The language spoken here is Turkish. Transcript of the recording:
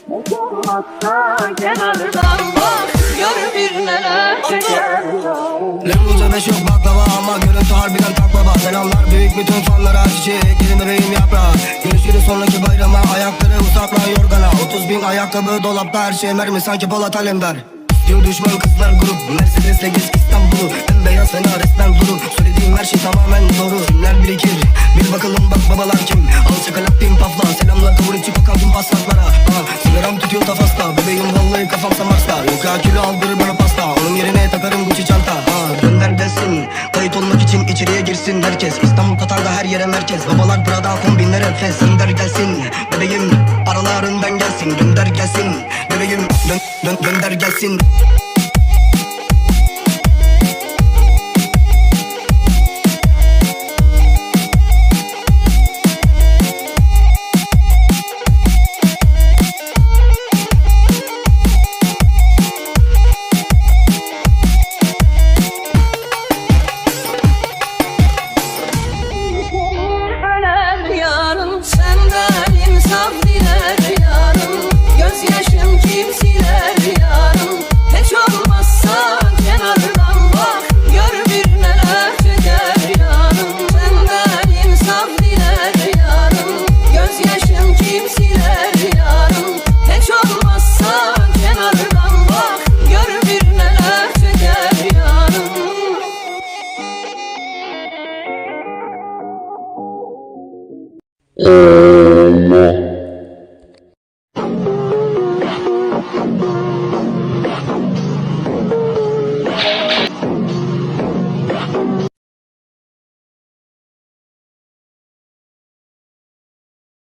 Olmazsa kenardan bak, gör bir neler çeker. Lemurca beş yok baklava ama görüntü harbiden tak baba. Selamlar büyük bütün fanlara, çiçek gelin bebeğim yaprağı. Görüşürüz sonraki bayrama, ayakları uzatma yorgana. 30.000 ayakkabı dolapta, her şey mermi sanki Polat Alemdar. Tüm düşman kızlar grup, Mercedes'le gez İstanbul'u. Bembeyaz fena resmen duru, söylediğim her şey tamamen doğru. Kimler birikir, bir bakalım bak babalar kim. Alçak alak bin pafla, selamlar kabul et çık kaldım paslatlara. Sigaram tutuyor tafasta, bebeğim vallahi kafam samarsa. Yok ya kilo aldır bana pasta, onun yerine takarım Gucci çanta. Gönder gelsin, kayıt olmak için içeriye girsin herkes. İstanbul Tatar'da her yere merkez, babalar Prada kombinler enfes. Gönder gelsin, bebeğim aralarından gelsin. Gönder gelsin, bebeğim gönder gelsin.